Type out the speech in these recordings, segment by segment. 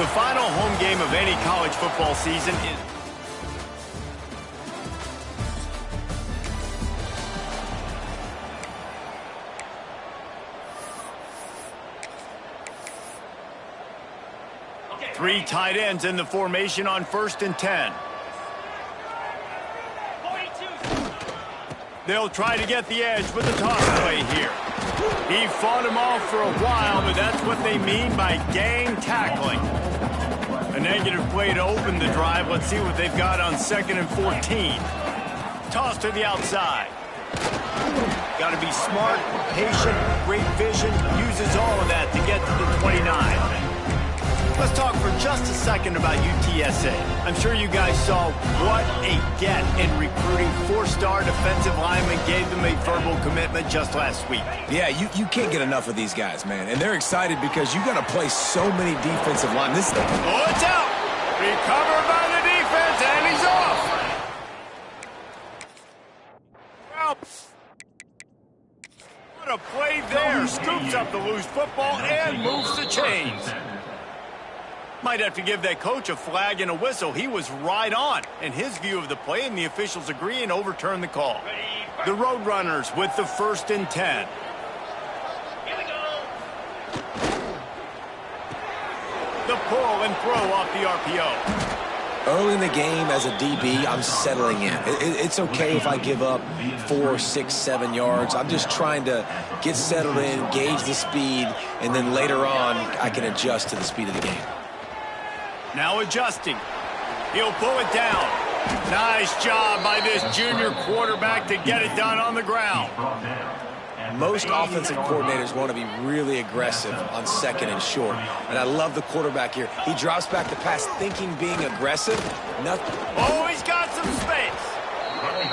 The final home game of any college football season is... Three tight ends in the formation on 1st and 10. They'll try to get the edge with the toss play here. He fought him off for a while, but that's what they mean by gang tackling. A negative play to open the drive. Let's see what they've got on 2nd and 14. Toss to the outside. Got to be smart, patient, great vision. Uses all of that to get to the 29. Let's talk for just a second about UTSA. I'm sure you guys saw what a get in recruiting. 4-star defensive lineman gave them a verbal commitment just last week. Yeah, you can't get enough of these guys, man. And they're excited because you got to play so many defensive linemen. Oh, it's out! Recovered by the defense, and he's off! Well, what a play there. Scoops up the loose football and moves the chains. Might have to give that coach a flag and a whistle. He was right on in his view of the play, and the officials agree and overturn the call. The Roadrunners with the 1st and 10. Here we go. The pull and throw off the RPO. Early in the game as a DB, I'm settling in. It's okay if I give up 4, 6, 7 yards. I'm just trying to get settled in, gauge the speed, and then later on I can adjust to the speed of the game. Now adjusting. He'll pull it down. Nice job by this junior quarterback to get it done on the ground. Most offensive coordinators want to be really aggressive on 2nd and short. And I love the quarterback here. He drops back the pass thinking being aggressive. Nothing. Oh, he's got some space.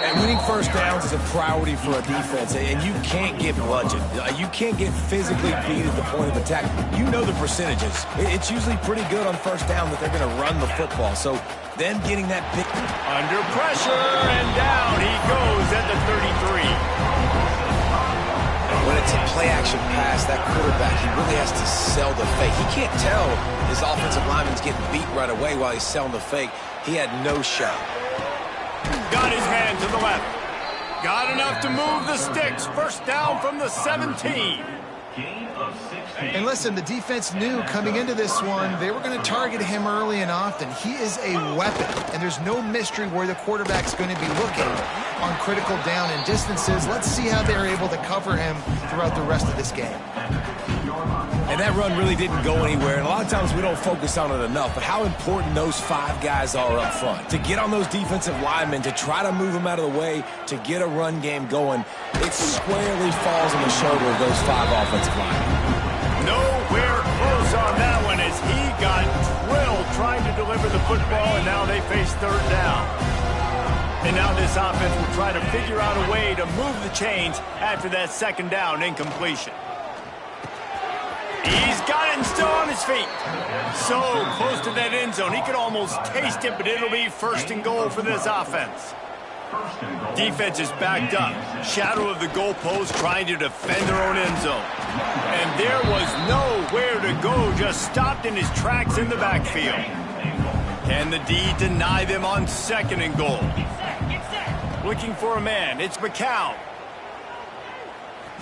And winning 1st downs is a priority for a defense, and you can't get bludgeoned. You can't get physically beat at the point of attack. You know the percentages. It's usually pretty good on 1st down that they're going to run the football. So them getting that big... Under pressure, and down he goes at the 33. When it's a play-action pass, that quarterback, he really has to sell the fake. He can't tell his offensive lineman's getting beat right away while he's selling the fake. He had no shot. Got his hand to the left. Got enough to move the sticks. 1st down from the 17. And listen, the defense knew coming into this one, they were going to target him early and often. He is a weapon, and there's no mystery where the quarterback's going to be looking on critical down and distances. Let's see how they're able to cover him throughout the rest of this game. And that run really didn't go anywhere, and a lot of times we don't focus on it enough, but how important those 5 guys are up front. To get on those defensive linemen, to try to move them out of the way, to get a run game going, it squarely falls on the shoulder of those 5 offensive linemen. Nowhere close on that one as he got drilled trying to deliver the football, and now they face 3rd down. And now this offense will try to figure out a way to move the chains after that 2nd down incompletion. He's got it and still on his feet. So close to that end zone. He could almost taste it, but it'll be 1st and goal for this offense. Defense is backed up. Shadow of the goalpost trying to defend their own end zone. And there was nowhere to go, just stopped in his tracks in the backfield. Can the D deny them on 2nd and goal? Looking for a man. It's McCown.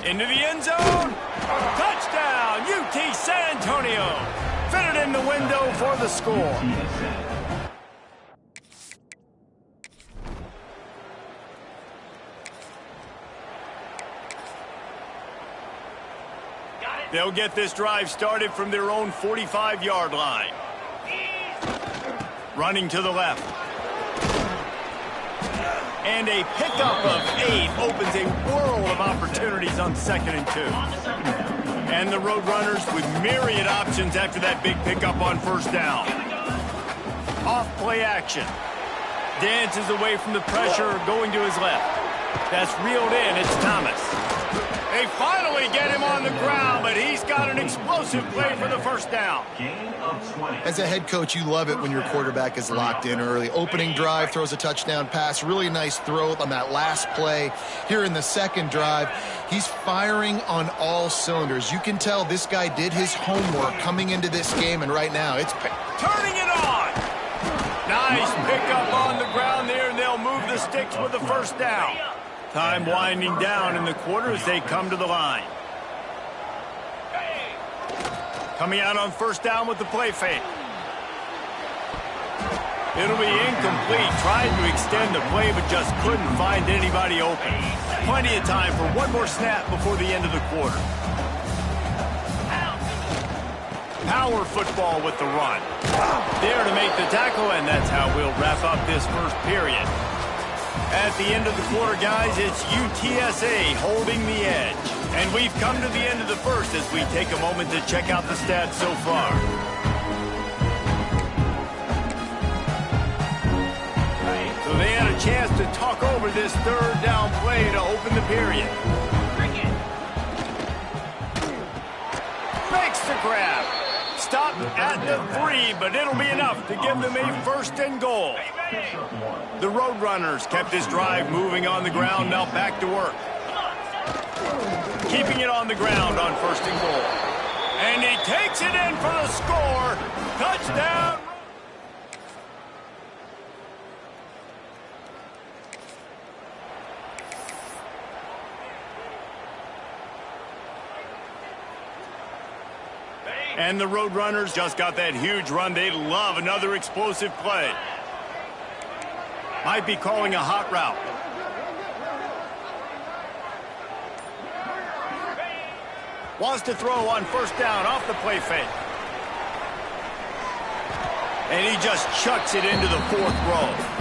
Into the end zone. Touchdown, UT San Antonio. Fitted in the window for the score. They'll get this drive started from their own 45-yard line. Running to the left. And a pickup of 8 opens a world of opportunities on 2nd and 2. And the Roadrunners with myriad options after that big pickup on 1st down. Off play action. Dances away from the pressure, going to his left. That's reeled in. It's Thomas. They finally get him on the ground, but he's got an explosive play for the first down. As a head coach, you love it when your quarterback is locked in early. Opening drive, throws a touchdown pass. Really nice throw on that last play. Here in the second drive, he's firing on all cylinders. You can tell this guy did his homework coming into this game, and right now it's turning it on. Nice pickup on the ground there, and they'll move the sticks with the first down. Time winding down in the quarter as they come to the line. Coming out on first down with the play fake. It'll be incomplete. Tried to extend the play, but just couldn't find anybody open. Plenty of time for one more snap before the end of the quarter. Power football with the run. There to make the tackle, and that's how we'll wrap up this first period. At the end of the quarter, guys, it's UTSA holding the edge. And we've come to the end of the first as we take a moment to check out the stats so far. So they had a chance to talk over this third down play to open the period. Makes the grab. Stopped at the 3, but it'll be enough to give them a first and goal. The Roadrunners kept this drive moving on the ground, now back to work. Keeping it on the ground on first and goal. And he takes it in for the score. Touchdown. And the Roadrunners just got that huge run. They love another explosive play. Might be calling a hot route. Wants to throw on first down off the play fake. And he just chucks it into the fourth row.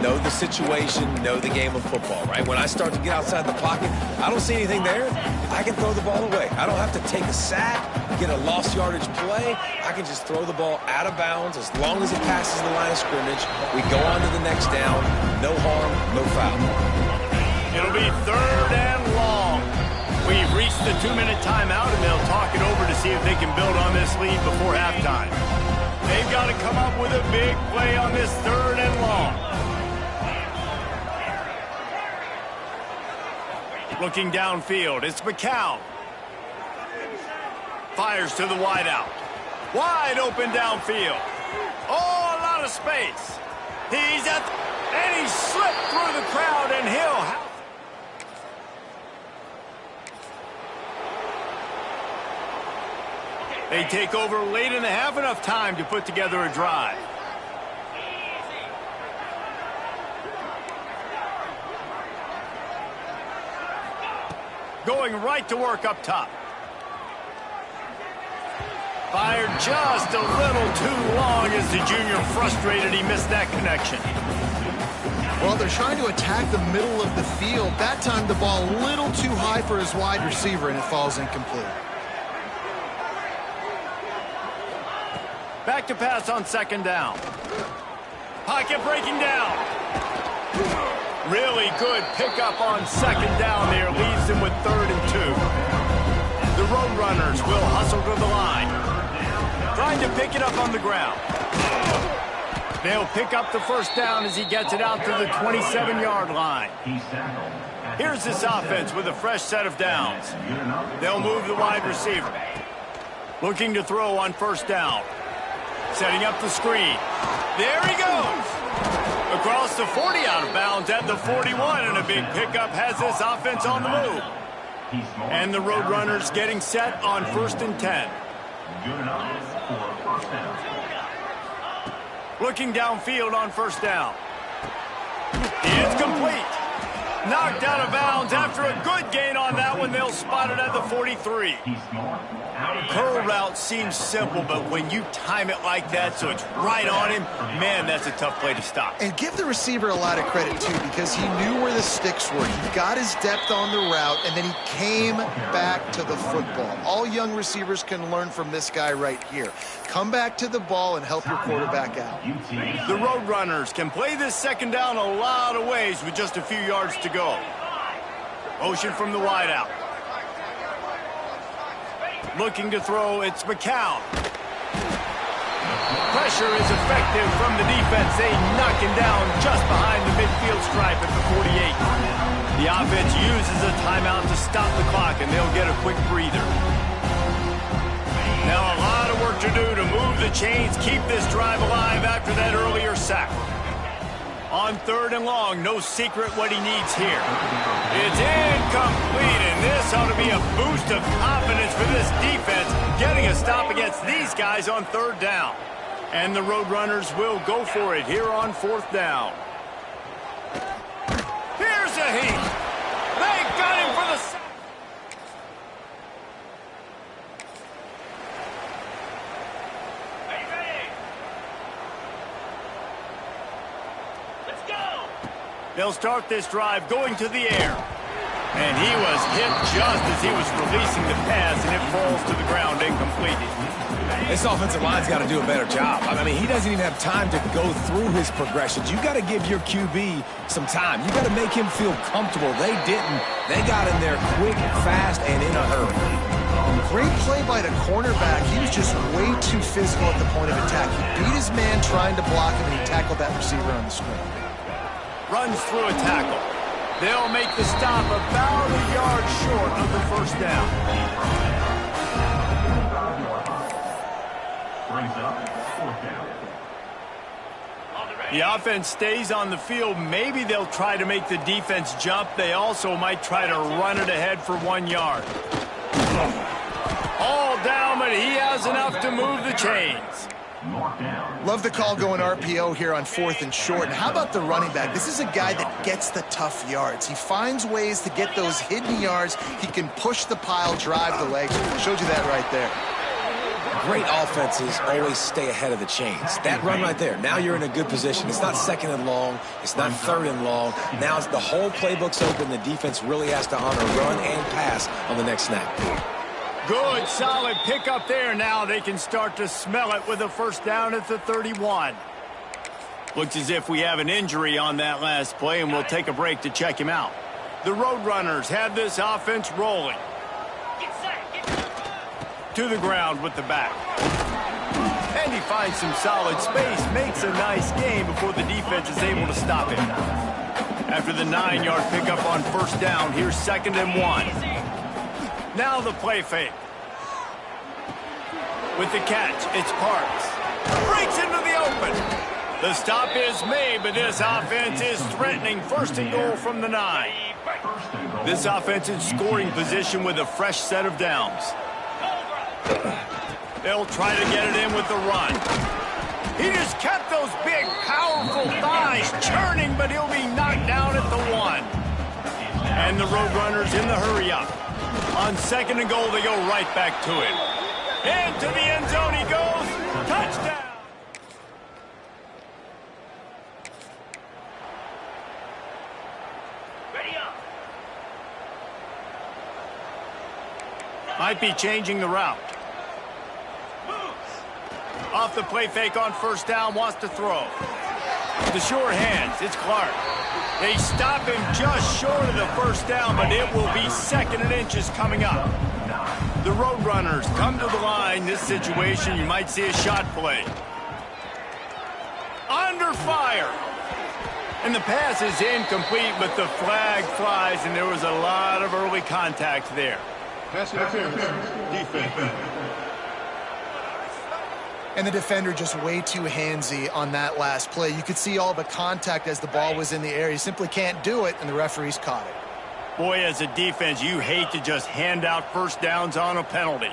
Know the situation, know the game of football, right? When I start to get outside the pocket, I don't see anything there. I can throw the ball away. I don't have to take a sack, get a lost yardage play. I can just throw the ball out of bounds as long as it passes the line of scrimmage. We go on to the next down. No harm, no foul. It'll be third and long. We've reached the 2-minute timeout, and they'll talk it over to see if they can build on this lead before halftime. They've got to come up with a big play on this third and long. Looking downfield, it's McCown. Fires to the wideout. Wide open downfield. Oh, a lot of space. And he slipped through the crowd, and he'll... They take over late in the half, enough time to put together a drive. Going right to work up top. Fired just a little too long as the junior frustrated he missed that connection. Well, they're trying to attack the middle of the field. That time the ball a little too high for his wide receiver, and it falls incomplete. Back to pass on second down. Pocket breaking down. Really good pickup on second down there. Leaves them with 3rd and 2. The Roadrunners will hustle to the line. Trying to pick it up on the ground. They'll pick up the first down as he gets it out to the 27-yard line. Here's this offense with a fresh set of downs. They'll move the wide receiver. Looking to throw on first down. Setting up the screen. There he goes. Across the 40, out of bounds at the 41, and a big pickup has this offense on the move. And the Roadrunners getting set on 1st and 10. Looking downfield on first down. It's complete. Knocked out of bounds after a good gain on that one. They'll spot it at the 43. Curl route seems simple, but when you time it like that so it's right on him, man, that's a tough play to stop. And give the receiver a lot of credit, too, because he knew where the sticks were. He got his depth on the route, and then he came back to the football. All young receivers can learn from this guy right here. Come back to the ball and help your quarterback out. The Roadrunners can play this second down a lot of ways with just a few yards to go. Motion from the wideout. Looking to throw, it's McCown. Pressure is effective from the defense. They knock him down just behind the midfield stripe at the 48. The offense uses a timeout to stop the clock, and they'll get a quick breather. Now a lot of work to do to move the chains, keep this drive alive after that earlier sack. On 3rd and long, no secret what he needs here. It's incomplete, and this ought to be a boost of confidence for this defense, getting a stop against these guys on 3rd down. And the Roadrunners will go for it here on 4th down. Here's a heat. They got him for the sack. They'll start this drive going to the air. And he was hit just as he was releasing the pass, and it falls to the ground incomplete. This offensive line's got to do a better job. I mean, he doesn't even have time to go through his progressions. You got to give your QB some time. You got to make him feel comfortable. They didn't. They got in there quick, fast, and in a hurry. Great play by the cornerback. He was just way too physical at the point of attack. He beat his man trying to block him, and he tackled that receiver on the screen. Runs through a tackle. They'll make the stop about a yard short of the 1st down. The offense stays on the field. Maybe they'll try to make the defense jump. They also might try to run it ahead for 1 yard. All down, but he has enough to move the chains. Love the call going RPO here on 4th and short. And how about the running back? This is a guy that gets the tough yards. He finds ways to get those hidden yards. He can push the pile, drive the legs. Showed you that right there. Great offenses always stay ahead of the chains. That run right there, now you're in a good position. It's not 2nd and long. It's not 3rd and long. Now it's the whole playbook's open. The defense really has to honor run and pass on the next snap. Good, solid pickup there. Now they can start to smell it with a 1st down at the 31. Looks as if we have an injury on that last play, and we'll take a break to check him out. The Roadrunners have this offense rolling. To the ground with the back. And he finds some solid space, makes a nice gain before the defense is able to stop him. After the 9-yard pickup on 1st down, here's 2nd and 1. Now the play fake. With the catch, it's Parks. Breaks into the open. The stop is made, but this offense is threatening 1st and goal from the 9. This offense in scoring position with a fresh set of downs. They'll try to get it in with the run. He just kept those big, powerful thighs churning, but he'll be knocked down at the 1. And the Roadrunners in the hurry-up. On 2nd and goal, they go right back to him. Into the end zone he goes. Touchdown! Ready up. Might be changing the route. Off the play fake on 1st down, wants to throw. The sure hands, it's Clark. They stop him just short of the 1st down, but it will be 2nd and inches coming up. The Roadrunners come to the line. This situation, you might see a shot play. Under fire. And the pass is incomplete, but the flag flies, and there was a lot of early contact there. Pass interference. Defense. And the defender just way too handsy on that last play. You could see all the contact as the ball was in the air. He simply can't do it, and the referees caught it. Boy, as a defense, you hate to just hand out 1st downs on a penalty.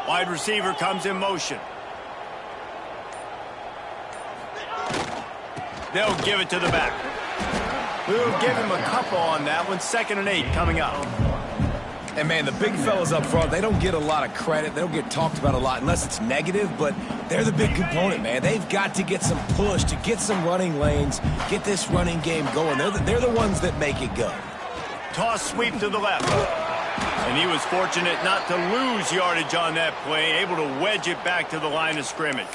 Wide receiver comes in motion. They'll give it to the back. We'll give him a couple on that one. 2nd and 8 coming up. And, man, the big fellas up front, they don't get a lot of credit. They don't get talked about a lot unless it's negative, but they're the big component, man. They've got to get some push, to get some running lanes, get this running game going. They're the ones that make it go. Toss sweep to the left. And he was fortunate not to lose yardage on that play, able to wedge it back to the line of scrimmage.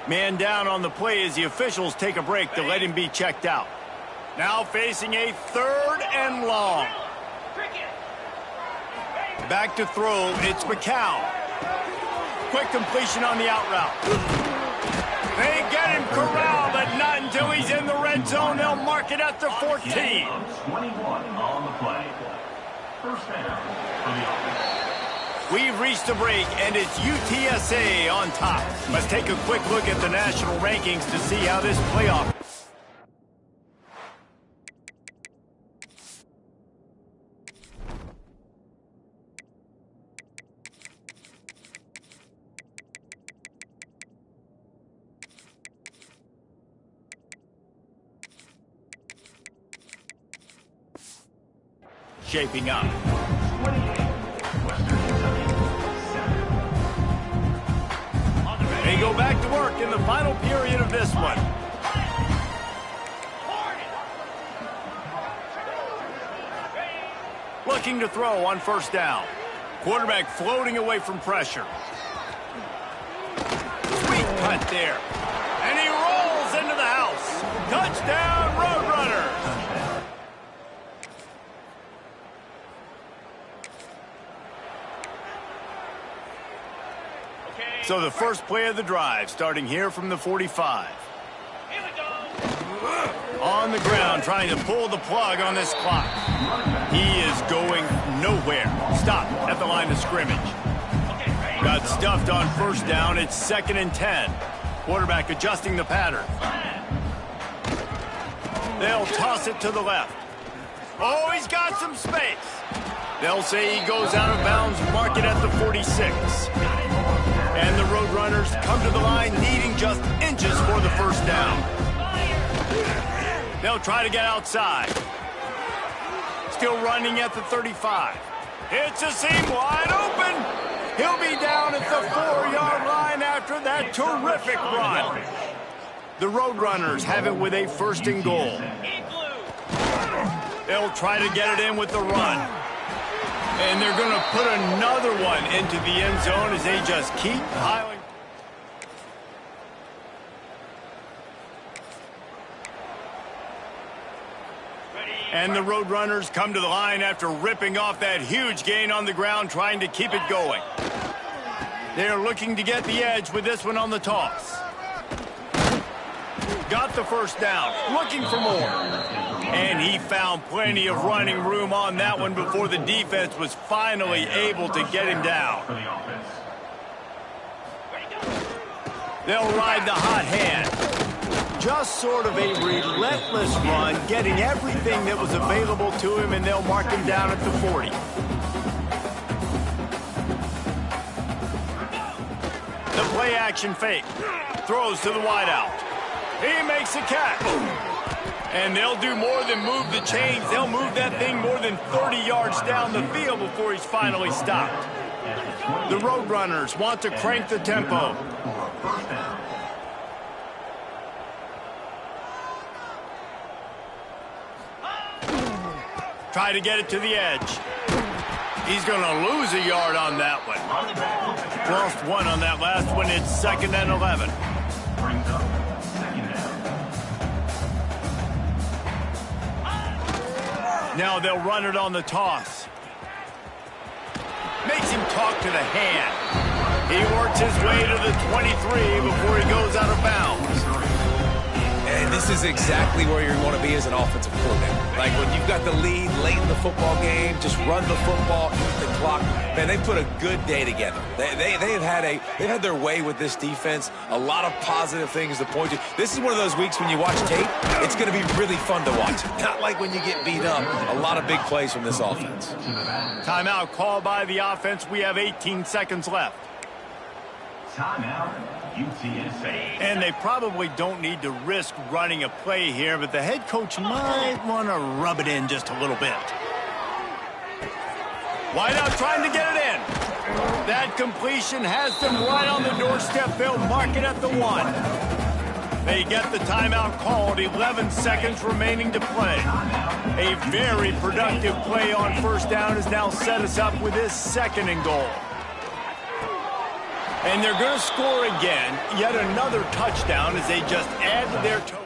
Man down on the play as the officials take a break to let him be checked out. Now facing a 3rd and long. Back to throw, it's McCown. Quick completion on the out route. They get him corralled, but not until he's in the red zone. They'll mark it at the 14. 21 on the play. First down for the offense. We've reached a break, and it's UTSA on top. Let's take a quick look at the national rankings to see how this playoff. Shaping up. They go back to work in the final period of this one. Looking to throw on first down. Quarterback floating away from pressure. Sweet cut there. And he rolls into the house. Touchdown, Roadrunners. So the first play of the drive, starting here from the 45. Here we go. On the ground, trying to pull the plug on this clock. He is going nowhere. Stop at the line of scrimmage. Got stuffed on first down. It's 2nd and 10. Quarterback adjusting the pattern. They'll toss it to the left. Oh, he's got some space. They'll say he goes out of bounds, mark it at the 46. And the Roadrunners come to the line needing just inches for the first down. They'll try to get outside. Still running at the 35. It's a seam wide open. He'll be down at the 4-yard line after that terrific run. The Roadrunners have it with a 1st and goal. They'll try to get it in with the run. And they're going to put another one into the end zone as they just keep piling. And the Roadrunners come to the line after ripping off that huge gain on the ground, trying to keep it going. They're looking to get the edge with this one on the toss. Got the first down, looking for more. And he found plenty of running room on that one before the defense was finally able to get him down. They'll ride the hot hand. Just sort of a relentless run, getting everything that was available to him, and they'll mark him down at the 40. The play action fake. Throws to the wideout. He makes a catch. And they'll do more than move the chains. They'll move that thing more than 30 yards down the field before he's finally stopped. The Roadrunners want to crank the tempo. Try to get it to the edge. He's going to lose a yard on that one. Lost one on that last one. It's 2nd and 11. Now they'll run it on the toss. Makes him talk to the hand. He works his way to the 23 before he goes out of bounds. And this is exactly where you want to be as an offensive coordinator. Like when you've got the lead late in the football game, just run the football, eat the clock. Man, they put a good day together. They've had their way with this defense. A lot of positive things to point to. This is one of those weeks when you watch tape, it's going to be really fun to watch. Not like when you get beat up. A lot of big plays from this offense. Timeout called by the offense. We have 18 seconds left. Timeout, UTSA. And they probably don't need to risk running a play here, but the head coach might want to rub it in just a little bit. Wideout trying to get it in. That completion has them right on the doorstep. They'll mark it at the 1. They get the timeout called. 11 seconds remaining to play. A very productive play on first down has now set us up with this 2nd and goal. And they're going to score again, yet another touchdown as they just add to their total.